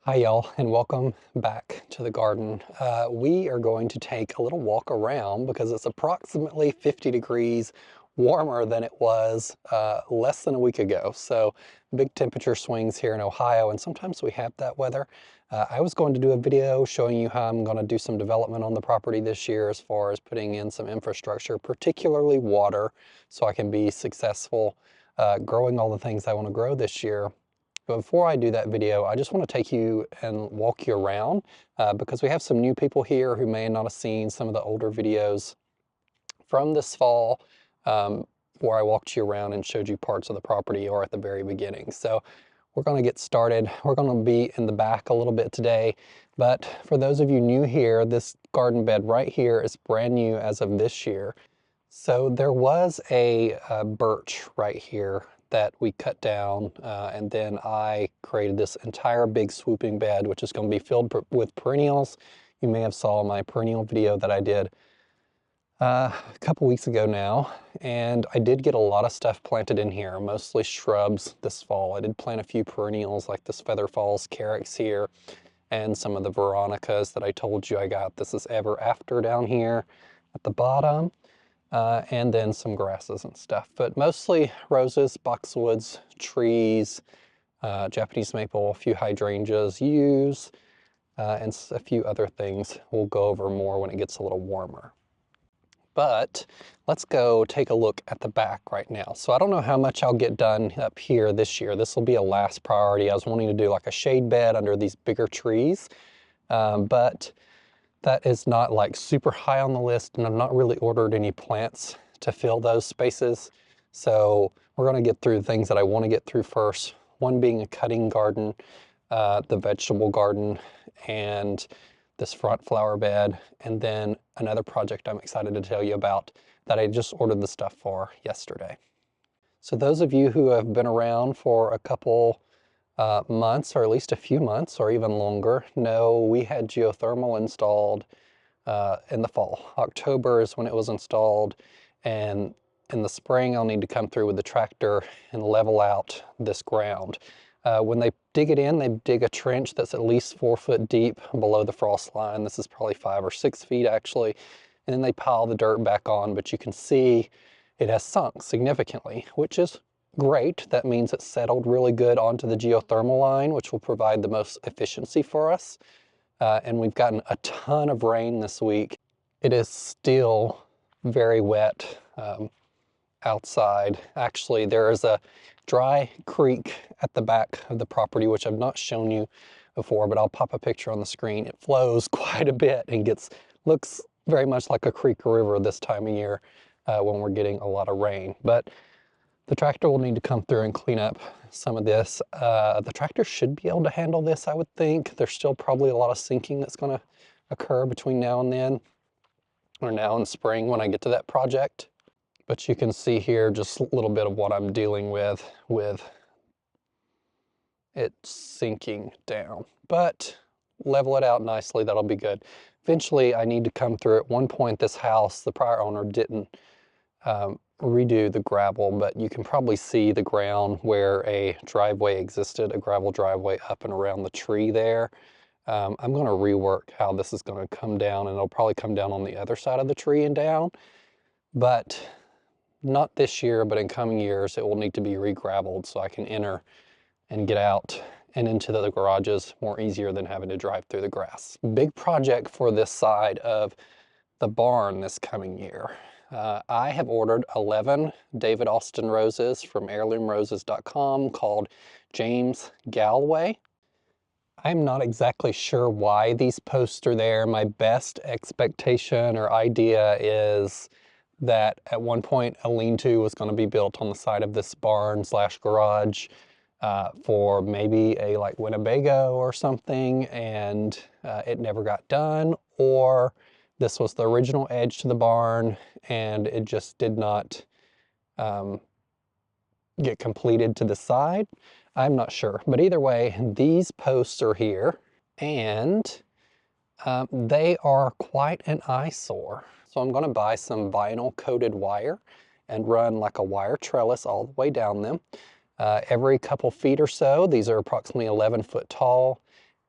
Hi y'all, and welcome back to the garden. We are going to take a little walk around because it's approximately 50 degrees warmer than it was less than a week ago. So big temperature swings here in Ohio, and sometimes we have that weather. I was going to do a video showing you how I'm going to do some development on the property this year as far as putting in some infrastructure, particularly water, so I can be successful growing all the things I want to grow this year. But before I do that video, I just want to take you and walk you around because we have some new people here who may not have seen some of the older videos from this fall where I walked you around and showed you parts of the property or at the very beginning. So we're going to get started. We're going to be in the back a little bit today, but for those of you new here, this garden bed right here is brand new as of this year. So there was a birch right here that we cut down, and then I created this entire big swooping bed, which is going to be filled with perennials. You may have saw my perennial video that I did a couple weeks ago now, and I did get a lot of stuff planted in here, mostly shrubs this fall. I did plant a few perennials like this Feather Falls Carex here, and some of the Veronicas that I told you I got. This is Ever After down here at the bottom. And then some grasses and stuff, but mostly roses, boxwoods, trees, Japanese maple, a few hydrangeas, yews, and a few other things we'll go over more when it gets a little warmer. But let's go take a look at the back right now. So I don't know how much I'll get done up here this year. This will be a last priority. I was wanting to do like a shade bed under these bigger trees, but that is not like super high on the list, and I've not really ordered any plants to fill those spaces. So we're going to get through the things that I want to get through first. One being a cutting garden, the vegetable garden, and this front flower bed, and then another project I'm excited to tell you about that I just ordered the stuff for yesterday. So those of you who have been around for a couple months, or at least a few months, or even longer, know we had geothermal installed in the fall. October is when it was installed, and in the spring I'll need to come through with the tractor and level out this ground. When they dig it in, they dig a trench that's at least 4 foot deep below the frost line. This is probably 5 or 6 feet actually, and then they pile the dirt back on, but you can see it has sunk significantly, which is great. That means it's settled really good onto the geothermal line, which will provide the most efficiency for us. And we've gotten a ton of rain this week. It is still very wet outside. Actually, there is a dry creek at the back of the property, which I've not shown you before, but I'll pop a picture on the screen. It flows quite a bit and looks very much like a creek or river this time of year when we're getting a lot of rain. But the tractor will need to come through and clean up some of this. The tractor should be able to handle this, I would think. There's still probably a lot of sinking that's going to occur between now and then, or now and spring when I get to that project. But you can see here just a little bit of what I'm dealing with it sinking down. But level it out nicely, that'll be good. Eventually, I need to come through. At one point, this house, the prior owner didn't redo the gravel, but you can probably see the ground where a driveway existed, a gravel driveway up and around the tree there. I'm going to rework how this is going to come down, and it'll probably come down on the other side of the tree and down, but not this year, but in coming years it will need to be re-graveled so I can enter and get out and into the garages more easier than having to drive through the grass. Big project for this side of the barn this coming year. I have ordered 11 David Austin roses from heirloomroses.com called James Galloway. I'm not exactly sure why these posts are there. My best expectation or idea is that at one point a lean-to was going to be built on the side of this barn / garage for maybe a like Winnebago or something, and it never got done, or this was the original edge to the barn and it just did not get completed to the side. I'm not sure, but either way, these posts are here, and they are quite an eyesore. So I'm going to buy some vinyl coated wire and run like a wire trellis all the way down them. Every couple feet or so, these are approximately 11 foot tall,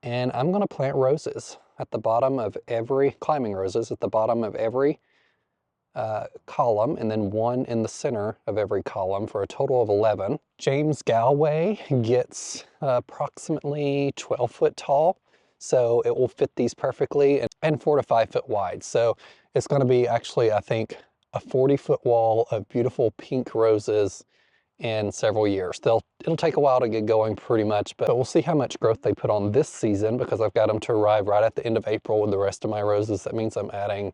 And I'm gonna plant roses at the bottom of every, climbing roses at the bottom of every column, and then one in the center of every column for a total of 11. James Galloway gets approximately 12 foot tall, so it will fit these perfectly, and 4 to 5 foot wide. So it's gonna be actually, I think, a 40-foot wall of beautiful pink roses in several years. It'll take a while to get going pretty much, but we'll see how much growth they put on this season, because I've got them to arrive right at the end of April with the rest of my roses. That means I'm adding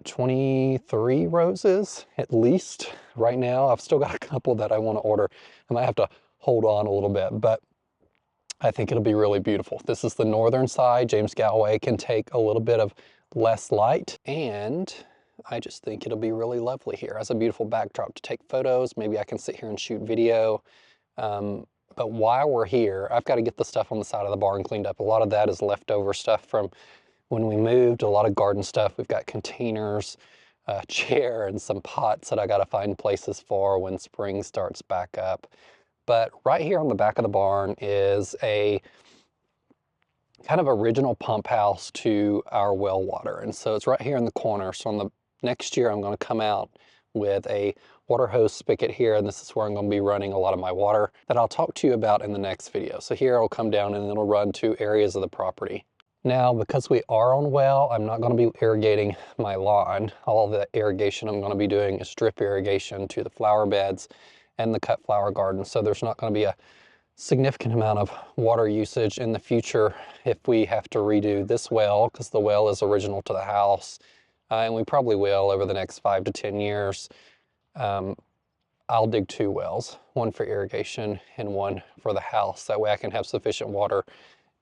23 roses at least right now. I've still got a couple that I want to order. I might have to hold on a little bit, but I think it'll be really beautiful. This is the northern side. James Galloway can take a little bit of less light, and I just think it'll be really lovely here as a beautiful backdrop to take photos. Maybe I can sit here and shoot video. But while we're here, I've got to get the stuff on the side of the barn cleaned up. A lot of that is leftover stuff from when we moved, a lot of garden stuff. We've got containers, a chair, and some pots that I got to find places for when spring starts back up. But right here on the back of the barn is a kind of original pump house to our well water. And so it's right here in the corner. So on the next year, I'm going to come out with a water hose spigot here, and this is where I'm going to be running a lot of my water that I'll talk to you about in the next video. So here I'll come down and it'll run to areas of the property. Now, because we are on well, I'm not going to be irrigating my lawn. All the irrigation I'm going to be doing is drip irrigation to the flower beds and the cut flower garden. So there's not going to be a significant amount of water usage in the future if we have to redo this well, because the well is original to the house, and we probably will over the next 5 to 10 years. I'll dig 2 wells, one for irrigation and one for the house. That way I can have sufficient water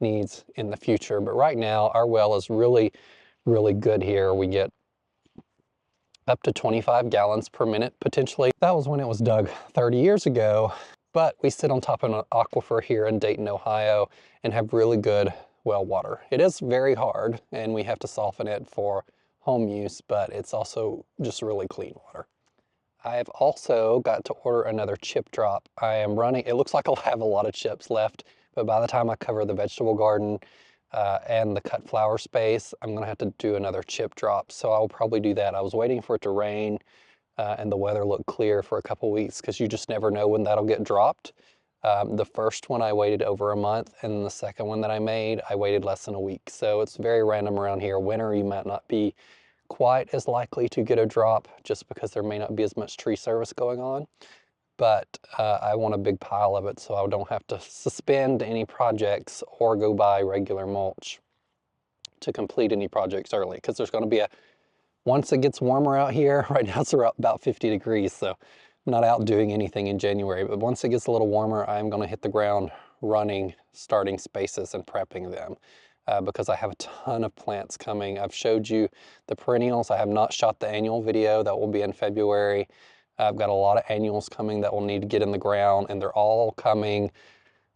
needs in the future. But right now our well is really, really good here. We get up to 25 gallons per minute potentially. That was when it was dug 30 years ago. But we sit on top of an aquifer here in Dayton, Ohio, and have really good well water. It is very hard, and we have to soften it for home use, but it's also just really clean water. I've also got to order another chip drop. I am running, it looks like I'll have a lot of chips left, but by the time I cover the vegetable garden and the cut flower space, I'm gonna have to do another chip drop. So I'll probably do that. I was waiting for it to rain and the weather looked clear for a couple weeks, because you just never know when that'll get dropped. The first one I waited over a month, and the second one that I made, I waited less than a week. So it's very random around here. Winter, you might not be quite as likely to get a drop just because there may not be as much tree service going on. But I want a big pile of it so I don't have to suspend any projects or go buy regular mulch to complete any projects early, because there's going to be once it gets warmer out here, right now it's about 50 degrees, so I'm not out doing anything in January, but once it gets a little warmer, I'm going to hit the ground running, starting spaces and prepping them. Because I have a ton of plants coming. I've showed you the perennials. I have not shot the annual video. That will be in February. I've got a lot of annuals coming that will need to get in the ground, and they're all coming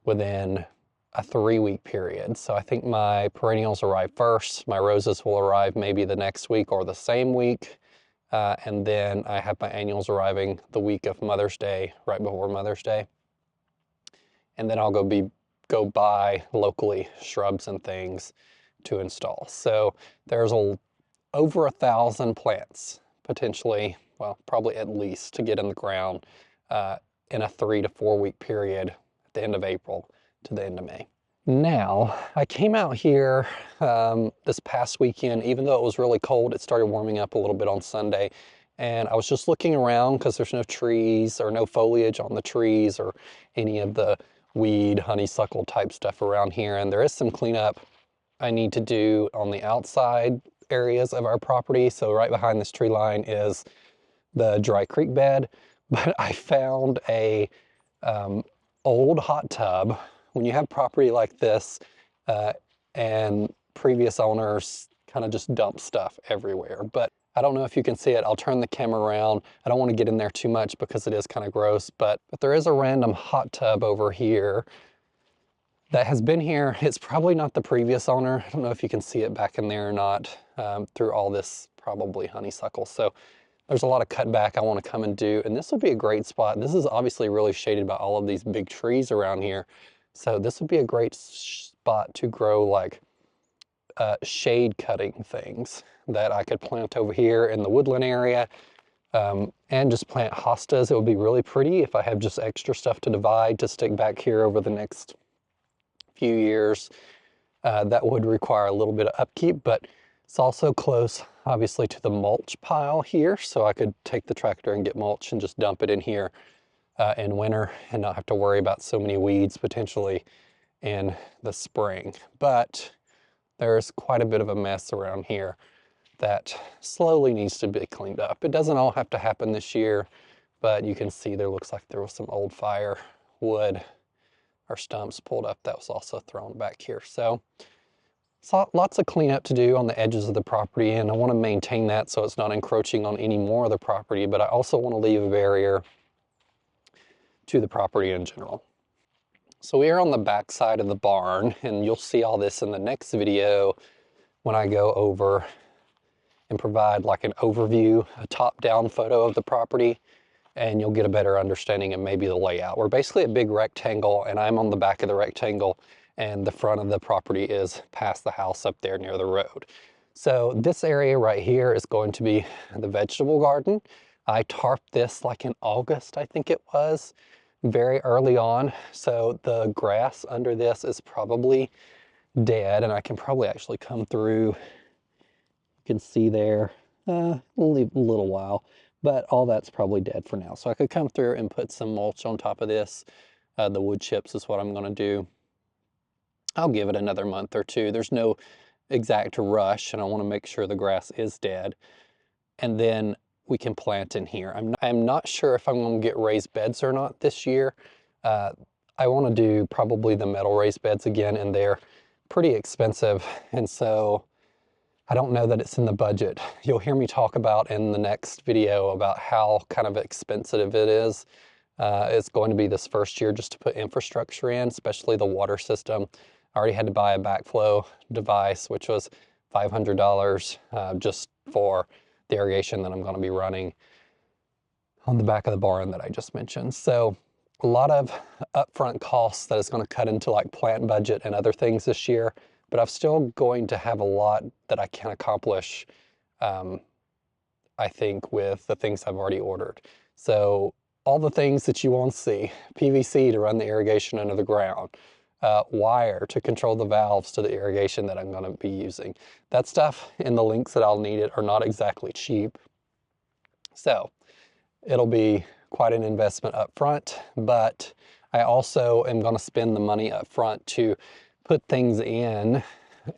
within a 3-week period. So I think my perennials arrive first. My roses will arrive maybe the next week or the same week. And then I have my annuals arriving the week of Mother's Day, right before Mother's Day. And then I'll go buy locally shrubs and things to install. So there's over 1,000 plants potentially, well, probably at least, to get in the ground in a 3 to 4 week period at the end of April to the end of May. Now, I came out here this past weekend. Even though it was really cold, it started warming up a little bit on Sunday. And I was just looking around because there's no trees or no foliage on the trees or any of the weed, honeysuckle type stuff around here. And there is some cleanup I need to do on the outside areas of our property. So right behind this tree line is the dry creek bed. But I found a old hot tub. When you have property like this and previous owners kind of just dump stuff everywhere. But I don't know if you can see it. I'll turn the camera around. I don't want to get in there too much because it is kind of gross, but there is a random hot tub over here that has been here. It's probably not the previous owner. I don't know if you can see it back in there or not through all this probably honeysuckle. So there's a lot of cutback I want to come and do, and this would be a great spot. This is obviously really shaded by all of these big trees around here. So this would be a great spot to grow like shade cutting things that I could plant over here in the woodland area, and just plant hostas. It would be really pretty if I have just extra stuff to divide to stick back here over the next few years. That would require a little bit of upkeep, but it's also close, obviously, to the mulch pile here, so I could take the tractor and get mulch and just dump it in here in winter and not have to worry about so many weeds potentially in the spring. But there's quite a bit of a mess around here that slowly needs to be cleaned up. It doesn't all have to happen this year, but you can see there looks like there was some old firewood or stumps pulled up that was also thrown back here. So lots of cleanup to do on the edges of the property, and I want to maintain that so it's not encroaching on any more of the property, but I also want to leave a barrier to the property in general. So we are on the back side of the barn, and you'll see all this in the next video when I go over and provide like an overview, a top-down photo of the property, and you'll get a better understanding of maybe the layout. We're basically a big rectangle, and I'm on the back of the rectangle, and the front of the property is past the house up there near the road. So this area right here is going to be the vegetable garden. I tarped this like in August, I think it was, very early on. So the grass under this is probably dead, and I can probably actually come through. You can see there, only a little while, but all that's probably dead for now. So I could come through and put some mulch on top of this. The wood chips is what I'm gonna do. I'll give it another month or two. There's no exact rush, and I wanna make sure the grass is dead. And then we can plant in here. I'm not sure if I'm gonna get raised beds or not this year. I wanna do probably the metal raised beds again, and they're pretty expensive. And so I don't know that it's in the budget. You'll hear me talk about in the next video about how kind of expensive it is. It's going to be this first year just to put infrastructure in, especially the water system. I already had to buy a backflow device, which was $500 just for the irrigation that I'm going to be running on the back of the barn that I just mentioned. So a lot of upfront costs that is going to cut into like plant budget and other things this year, but I'm still going to have a lot that I can accomplish, I think, with the things I've already ordered. So all the things that you won't see: PVC to run the irrigation under the ground, wire to control the valves to the irrigation that I'm going to be using. That stuff and the links that I'll need it are not exactly cheap. So it'll be quite an investment up front, but I also am going to spend the money up front to put things in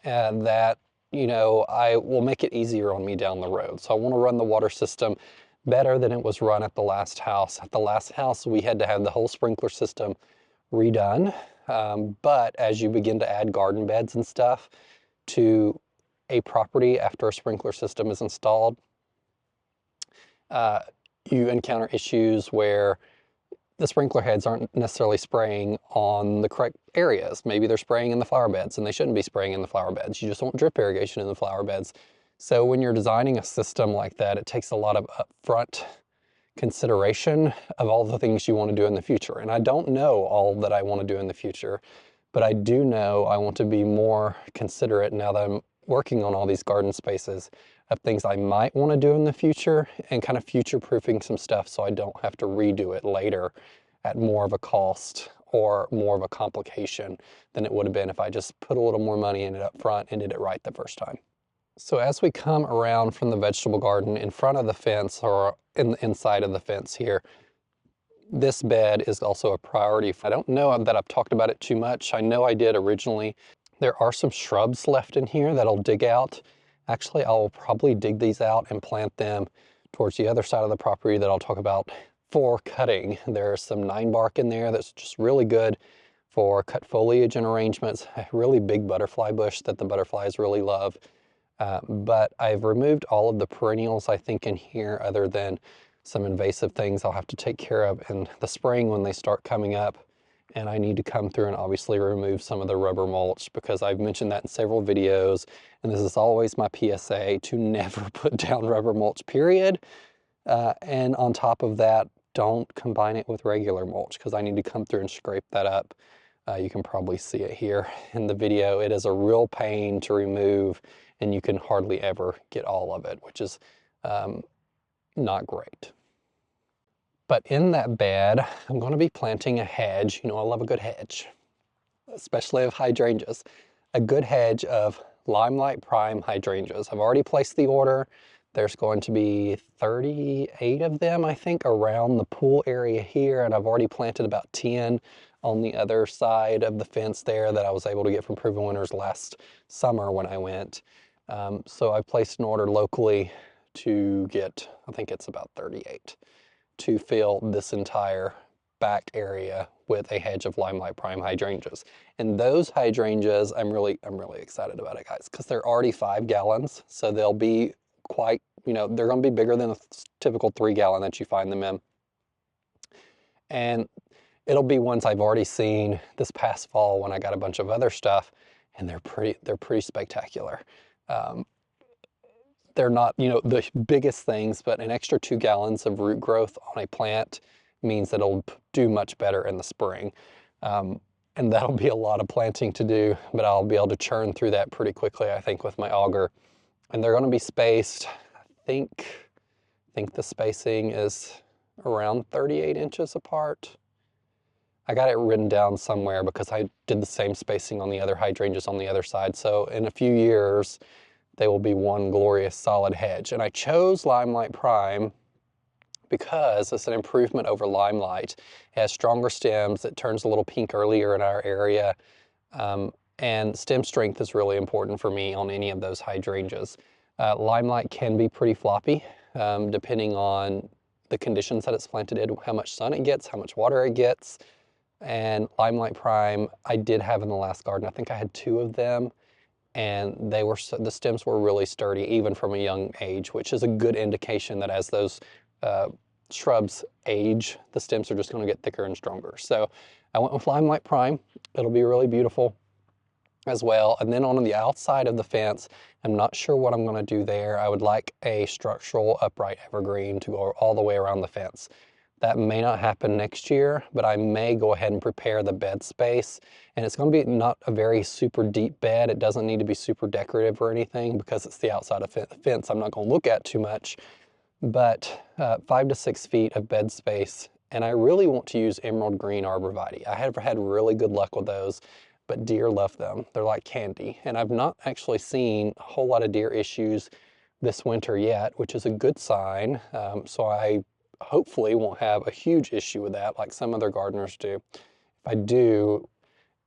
that, you know, I will make it easier on me down the road. So I want to run the water system better than it was run at the last house. At the last house, we had to have the whole sprinkler system redone. But as you begin to add garden beds and stuff to a property after a sprinkler system is installed, you encounter issues where the sprinkler heads aren't necessarily spraying on the correct areas. Maybe they're spraying in the flower beds, and they shouldn't be spraying in the flower beds. You just want drip irrigation in the flower beds. So when you're designing a system like that, it takes a lot of upfront consideration of all the things you want to do in the future. And I don't know all that I want to do in the future, but I do know I want to be more considerate now that I'm working on all these garden spaces of things I might want to do in the future, and kind of future-proofing some stuff so I don't have to redo it later at more of a cost or more of a complication than it would have been if I just put a little more money in it up front and did it right the first time. So as we come around from the vegetable garden in front of the fence, or in the inside of the fence here, this bed is also a priority. I don't know that I've talked about it too much. I know I did originally. There are some shrubs left in here that I'll dig out. Actually, I'll probably dig these out and plant them towards the other side of the property that I'll talk about for cutting. There's some 9-bark in there that's just really good for cut foliage and arrangements. A really big butterfly bush that the butterflies really love. But I've removed all of the perennials, I think, in here, other than some invasive things I'll have to take care of in the spring when they start coming up. And I need to come through and obviously remove some of the rubber mulch, because I've mentioned that in several videos, and this is always my PSA, to never put down rubber mulch, period. And on top of that, don't combine it with regular mulch, because I need to come through and scrape that up You can probably see it here in the video. It is a real pain to remove, and you can hardly ever get all of it, which is not great. But in that bed, I'm going to be planting a hedge. You know, I love a good hedge, especially of hydrangeas. A good hedge of Limelight Prime hydrangeas. I've already placed the order. There's going to be 38 of them, I think, around the pool area here, and I've already planted about 10 on the other side of the fence there that I was able to get from Proven Winners last summer when I went. So I placed an order locally to get, I think it's about 38, to fill this entire back area with a hedge of Limelight Prime hydrangeas. And those hydrangeas, I'm really excited about it, guys, because they're already 5 gallons, so they'll be quite, you know, they're going to be bigger than a typical 3-gallon that you find them in. And it'll be ones I've already seen this past fall when I got a bunch of other stuff, and they're pretty spectacular. They're not, you know, the biggest things, but an extra 2 gallons of root growth on a plant means that it'll do much better in the spring. And that'll be a lot of planting to do, but I'll be able to churn through that pretty quickly, I think, with my auger. And they're going to be spaced, I think the spacing is around 38 inches apart. I got it written down somewhere because I did the same spacing on the other hydrangeas on the other side. So in a few years, they will be one glorious solid hedge. And I chose Limelight Prime because it's an improvement over Limelight. It has stronger stems. It turns a little pink earlier in our area. And stem strength is really important for me on any of those hydrangeas. Limelight can be pretty floppy, depending on the conditions that it's planted in, how much sun it gets, how much water it gets. And Limelight Prime, I did have in the last garden. I think I had 2 of them, and the stems were really sturdy, even from a young age, which is a good indication that as those shrubs age, the stems are just going to get thicker and stronger. So I went with Limelight Prime. It'll be really beautiful as well. And then on the outside of the fence, I'm not sure what I'm going to do there. I would like a structural upright evergreen to go all the way around the fence. That may not happen next year, but I may go ahead and prepare the bed space. And it's going to be not a very super deep bed. It doesn't need to be super decorative or anything because it's the outside of the fence I'm not going to look at too much. But 5 to 6 feet of bed space. And I really want to use emerald green arborvitae. I have had really good luck with those, but deer love them. They're like candy. And I've not actually seen a whole lot of deer issues this winter yet, which is a good sign. So I hopefully won't have a huge issue with that like some other gardeners do. If I do,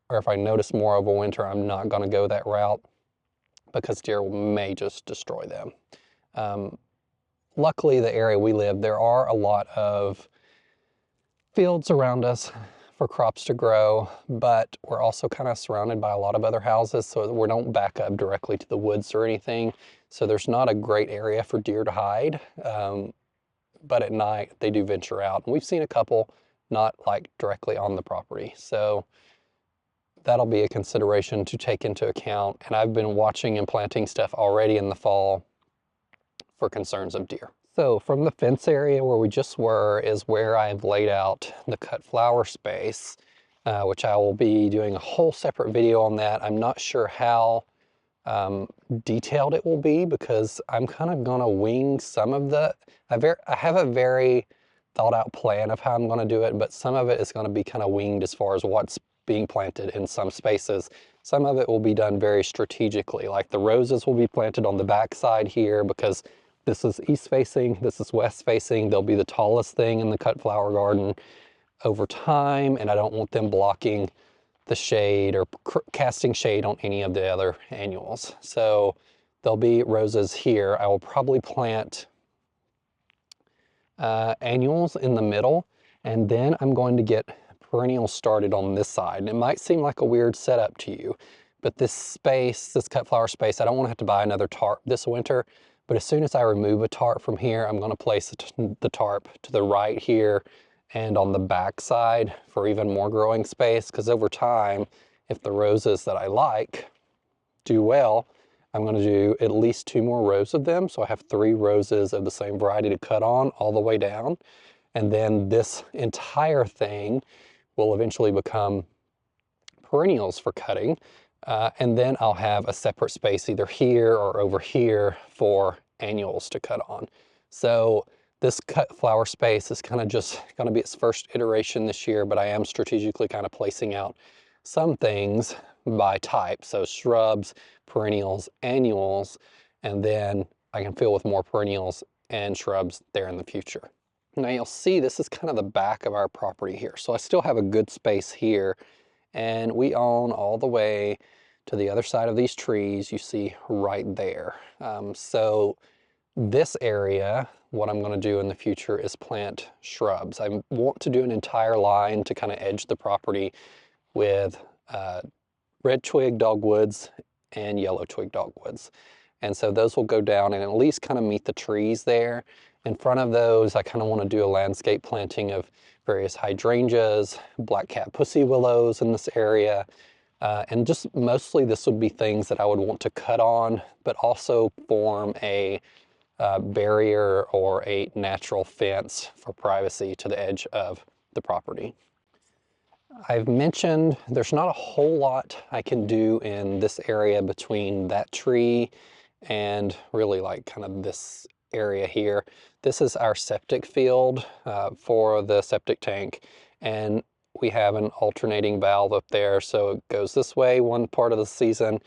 or if I notice more of a winter, I'm not going to go that route because deer may just destroy them. Luckily, the area we live, there are a lot of fields around us for crops to grow, but we're also kind of surrounded by a lot of other houses, so we don't back up directly to the woods or anything. So there's not a great area for deer to hide. But at night they do venture out, and we've seen a couple not like directly on the property. So that'll be a consideration to take into account. And I've been watching and planting stuff already in the fall for concerns of deer. So from the fence area where we just were is where I've laid out the cut flower space, which I will be doing a whole separate video on that. I'm not sure how detailed it will be because I'm kind of gonna wing some of the, I have a very thought out plan of how I'm gonna do it, but some of it is gonna be kind of winged as far as what's being planted in some spaces. Some of it will be done very strategically, like the roses will be planted on the back side here because this is east facing, this is west facing. They'll be the tallest thing in the cut flower garden over time, and I don't want them blocking the shade or casting shade on any of the other annuals. So there'll be roses here. I will probably plant annuals in the middle, and then I'm going to get perennials started on this side. And it might seem like a weird setup to you, but this space, this cut flower space, I don't want to have to buy another tarp this winter. But as soon as I remove a tarp from here, I'm going to place the tarp to the right here and on the back side for even more growing space, because over time, if the roses that I like do well, I'm going to do at least 2 more rows of them. So I have 3 roses of the same variety to cut on all the way down. And then this entire thing will eventually become perennials for cutting. And then I'll have a separate space either here or over here for annuals to cut on. So this cut flower space is kind of just going to be its first iteration this year, but I am strategically kind of placing out some things by type. So shrubs, perennials, annuals, and then I can fill with more perennials and shrubs there in the future. Now you'll see this is kind of the back of our property here. So I still have a good space here, and we own all the way to the other side of these trees you see right there. So this area, what I'm going to do in the future is plant shrubs. I want to do an entire line to kind of edge the property with red twig dogwoods and yellow twig dogwoods. And so those will go down and at least kind of meet the trees there. In front of those, I kind of want to do a landscape planting of various hydrangeas, black-cap pussy willows in this area. And just mostly this would be things that I would want to cut on, but also form a barrier or a natural fence for privacy to the edge of the property. I've mentioned there's not a whole lot I can do in this area between that tree and really like kind of this area here. This is our septic field for the septic tank, and we have an alternating valve up there, so it goes this way one part of the season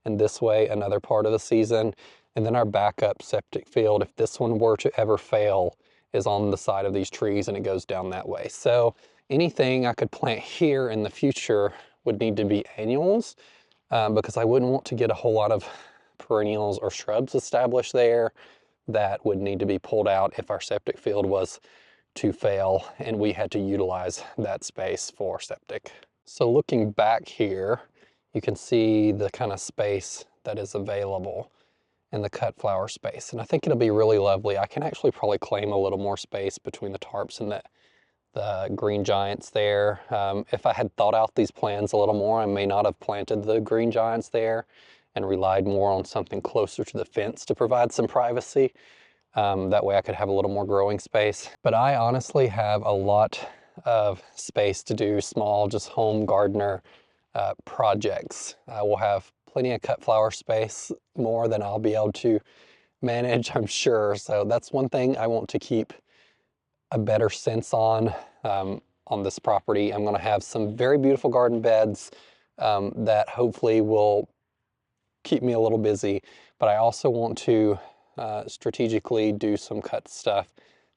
and this way another part of the season. And then our backup septic field, if this one were to ever fail, is on the side of these trees and it goes down that way. So anything I could plant here in the future would need to be annuals because I wouldn't want to get a whole lot of perennials or shrubs established there that would need to be pulled out if our septic field was to fail and we had to utilize that space for septic. So looking back here, you can see the kind of space that is available in the cut flower space. And I think it'll be really lovely. I can actually probably claim a little more space between the tarps and the green giants there. If I had thought out these plans a little more, I may not have planted the green giants there and relied more on something closer to the fence to provide some privacy. That way I could have a little more growing space. But I honestly have a lot of space to do small, just home gardener projects. I will have plenty of cut flower space, more than I'll be able to manage, I'm sure. So that's one thing I want to keep a better sense on this property. I'm going to have some very beautiful garden beds that hopefully will keep me a little busy, but I also want to strategically do some cut stuff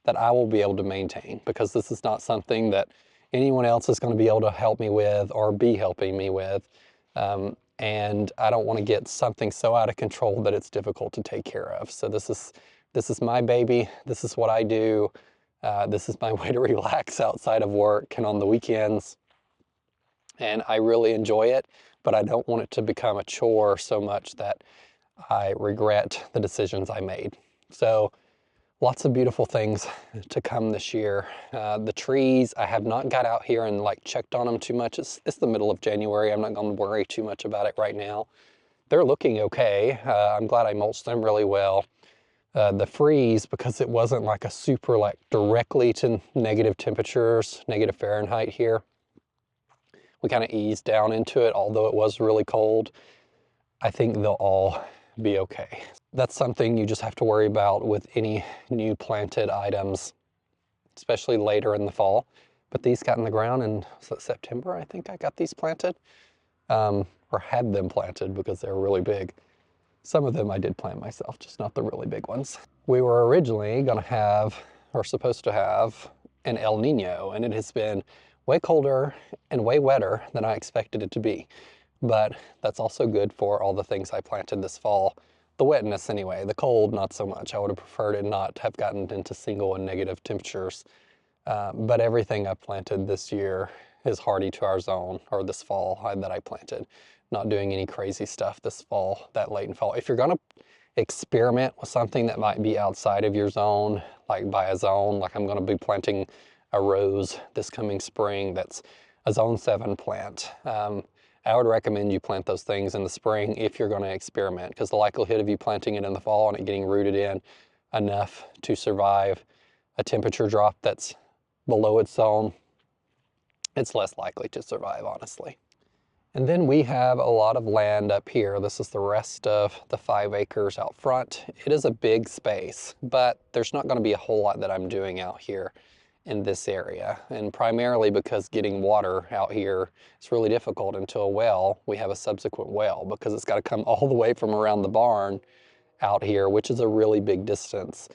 that I will be able to maintain, because this is not something that anyone else is going to be able to help me with or be helping me with. And I don't want to get something so out of control that it's difficult to take care of. So this is my baby. This is what I do. This is my way to relax outside of work and on the weekends. And I really enjoy it, but I don't want it to become a chore so much that I regret the decisions I made. So lots of beautiful things to come this year. The trees, I have not got out here and like checked on them too much. It's the middle of January. I'm not going to worry too much about it right now. They're looking okay. I'm glad I mulched them really well. The freeze, because it wasn't like a super like directly to negative temperatures, negative Fahrenheit here, we kind of eased down into it, although it was really cold. I think they'll all be okay. That's something you just have to worry about with any new planted items, especially later in the fall. But these got in the ground in September, I think I got these planted, or had them planted because they're really big. Some of them I did plant myself, just not the really big ones. We were originally gonna have, or supposed to have, an El Nino, and it has been way colder and way wetter than I expected it to be. But that's also good for all the things I planted this fall. The wetness anyway, the cold not so much. I would have preferred it not have gotten into single and negative temperatures. But everything I planted this year is hardy to our zone, or this fall that I planted. Not doing any crazy stuff this fall, that late in fall. If you're gonna experiment with something that might be outside of your zone, like by a zone, like I'm gonna be planting a rose this coming spring that's a zone 7 plant. I would recommend you plant those things in the spring if you're going to experiment, because the likelihood of you planting it in the fall and it getting rooted in enough to survive a temperature drop that's below its zone, it's less likely to survive, honestly. And then we have a lot of land up here. This is the rest of the 5 acres out front. It is a big space, but there's not going to be a whole lot that I'm doing out here in this area. And primarily because getting water out here is really difficult until a well, we have a subsequent well, because it's got to come all the way from around the barn out here, which is a really big distance.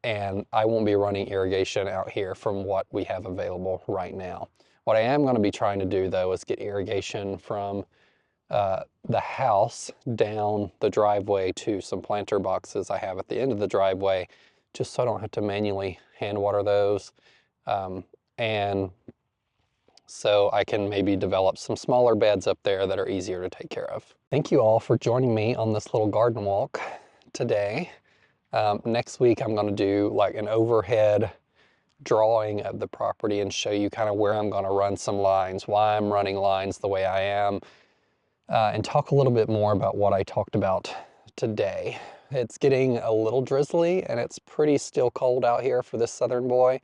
And I won't be running irrigation out here from what we have available right now. What I am going to be trying to do, though, is get irrigation from the house down the driveway to some planter boxes I have at the end of the driveway, just so I don't have to manually hand water those. And so I can maybe develop some smaller beds up there that are easier to take care of. Thank you all for joining me on this little garden walk today. Next week I'm going to do like an overhead drawing of the property and show you kind of where I'm going to run some lines, why I'm running lines the way I am, and talk a little bit more about what I talked about today. It's getting a little drizzly and it's pretty still cold out here for this southern boy,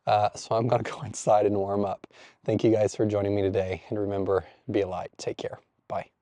so I'm going to go inside and warm up. Thank you guys for joining me today, and remember, be a light. Take care. Bye.